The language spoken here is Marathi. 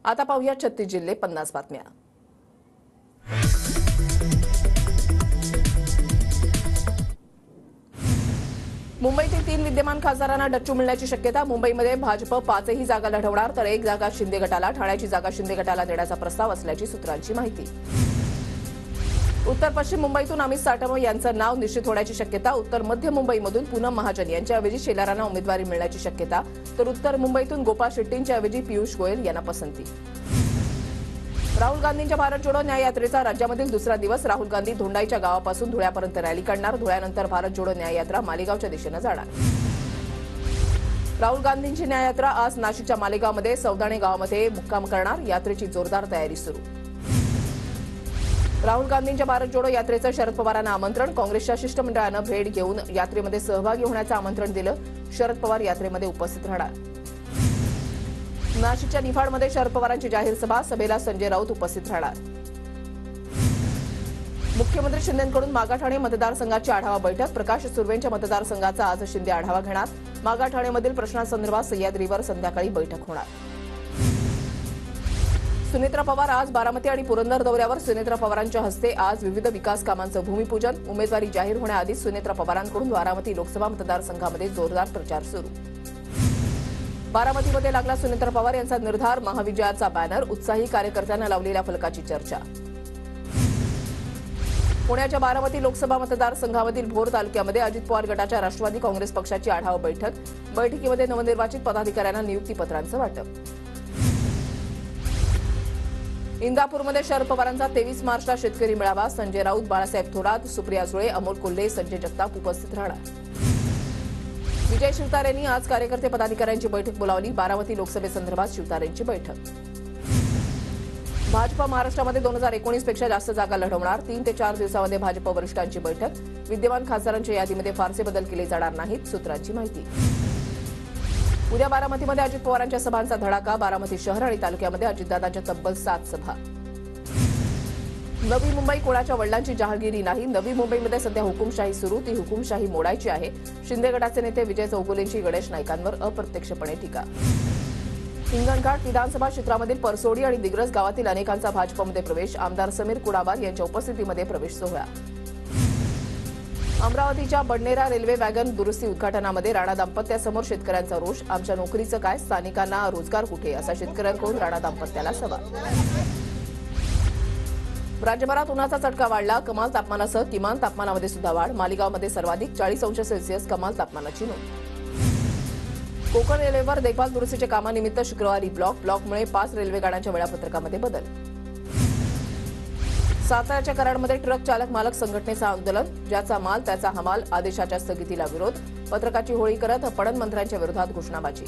आता पाहूया 36 जिल्हे 50 बातम्या। मुंबईतील 3 विद्यमान खासदारांना डच्चू मिळण्याची शक्यता। मुंबईमध्ये भाजप 5ही जागा लढवणार तर 1 जागा शिंदे गटाला, ठाण्याची जागा शिंदे गटाला देण्याचा प्रस्ताव असल्याची सूत्रांची माहिती। उत्तर पश्चिम मुंबईतून अमित साटम यांचं नाव निश्चित होण्याची शक्यता। उत्तर मध्य मुंबईमधून पूनम महाजन यांच्याऐवजी शेलारांना उमेदवारी मिळण्याची शक्यता, तर उत्तर मुंबईतून गोपाळ शेट्टींच्याऐवजी पियुष गोयल यांना पसंती। राहुल गांधींच्या भारत जोडो न्याय यात्रेचा राज्यामधील दुसरा दिवस। राहुल गांधी धोंडाईच्या गावापासून धुळ्यापर्यंत रॅली काढणार। धुळ्यानंतर भारत जोडो न्याय यात्रा मालेगावच्या दिशेने जाणार। राहुल गांधींची न्याय यात्रा आज नाशिकच्या मालेगावमध्ये सौदाणे गावामध्ये मुक्काम करणार। यात्रेची जोरदार तयारी सुरू। राहुल गांधींच्या भारत जोडो यात्रेचं शरद पवारांना आमंत्रण। काँग्रेसच्या शिष्टमंडळानं भेट घेऊन यात्रेमध्ये सहभागी होण्याचं आमंत्रण दिलं। शरद पवार यात्रेमध्ये उपस्थित राहणार। नाशिकच्या निफाडमध्ये शरद पवारांची जाहीर सभा। सभेला संजय राऊत उपस्थित राहणार। मुख्यमंत्री शिंदेंकडून मागाठाणे मतदारसंघाची आढावा बैठक। प्रकाश सुर्वेंच्या मतदारसंघाचा आज शिंदे आढावा घेणार। मागाठाणेमधील प्रश्नांसंदर्भात सह्याद्रीवर संध्याकाळी बैठक होणार। सुनेत्रा पवार आज बारामती आणि पुरंदर दौऱ्यावर। सुनेत्रा पवारांच्या हस्ते आज विविध विकास कामांचं भूमिपूजन। उमेदवारी जाहीर होण्याआधीच सुनेत्रा पवारांकडून बारामती लोकसभा मतदारसंघामध्ये जोरदार प्रचार सुरू। बारामतीमध्ये लागला सुनेत्रा पवार यांचा निर्धार। महाविजयाचा बॅनर, उत्साही कार्यकर्त्यांना लावलेल्या फलकाची चर्चा। पुण्याच्या बारामती लोकसभा मतदारसंघामधील भोर तालुक्यामध्ये अजित पवार गटाच्या राष्ट्रवादी काँग्रेस पक्षाची आढावा बैठक। बैठकीमध्ये नवनिर्वाचित पदाधिकाऱ्यांना नियुक्तीपत्रांचं वाटप। इंदापूरमध्ये शरद पवारांचा 23 मार्चला शेतकरी मेळावा। संजय राऊत, बाळासाहेब थोरात, सुप्रिया सुळे, अमोल कोल्हे, संजय जगताप उपस्थित राहणार। विजय शिवतारेंनी आज कार्यकर्ते पदाधिकाऱ्यांची बैठक बोलावली। बारामती लोकसभेसंदर्भात शिवतारेंची बैठक। भाजप महाराष्ट्रामध्ये 2019 पेक्षा जास्त जागा लढवणार। 3 ते 4 दिवसांमध्ये भाजप वरिष्ठांची बैठक। विद्यमान खासदारांच्या यादीमध्ये फारसे बदल केले जाणार नाहीत, सूत्रांची माहिती। उद्या बारामतीमध्ये अजित पवारांच्या सभांचा धडाका। बारामती शहर आणि तालुक्यामध्ये अजितदादांच्या तब्बल 7 सभा। नवी मुंबई कोणाच्या वडिलांची जहागिरी नाही। नवी मुंबईमध्ये सध्या हुकुमशाही सुरू, ती हुकुमशाही मोडायची आहे। शिंदे गटाचे नेते विजय चौगुलेंची गणेश नाईकांवर अप्रत्यक्षपणे टीका। हिंगणघाट विधानसभा क्षेत्रामधील परसोडी आणि दिग्रस गावातील अनेकांचा भाजपमध्ये प्रवेश। आमदार समीर कुडावार यांच्या उपस्थितीमध्ये प्रवेश सोहळा। अमरावतीच्या बडनेरा रेल्वे वॅगन दुरुस्ती उद्घाटनामध्ये राणा दाम्पत्यासमोर शेतकऱ्यांचा रोष। आमच्या नोकरीचं काय, स्थानिकांना रोजगार कुठे, असा शेतकऱ्यांकडून राणा दाम्पत्याला सवाल। राज्यभरात उन्हाचा चटका वाढला। कमाल तापमानासह किमान तापमानामध्ये सुद्धा वाढ। मालेगावमध्ये सर्वाधिक 40 अंश सेल्सिअस कमाल तापमानाची नोंद। कोकण रेल्वेवर देखभाल दुरुस्तीच्या कामानिमित्त शुक्रवारी ब्लॉकमुळे 5 रेल्वे गाड्यांच्या वेळापत्रकामध्ये बदल। साताऱ्याच्या कराडमध्ये ट्रक चालक मालक संघटनेचं आंदोलन। ज्याचा माल त्याचा हमाल आदेशाच्या स्थगितीला विरोध। पत्रकाची होळी करत पणन मंत्र्यांच्या विरोधात घोषणाबाजी।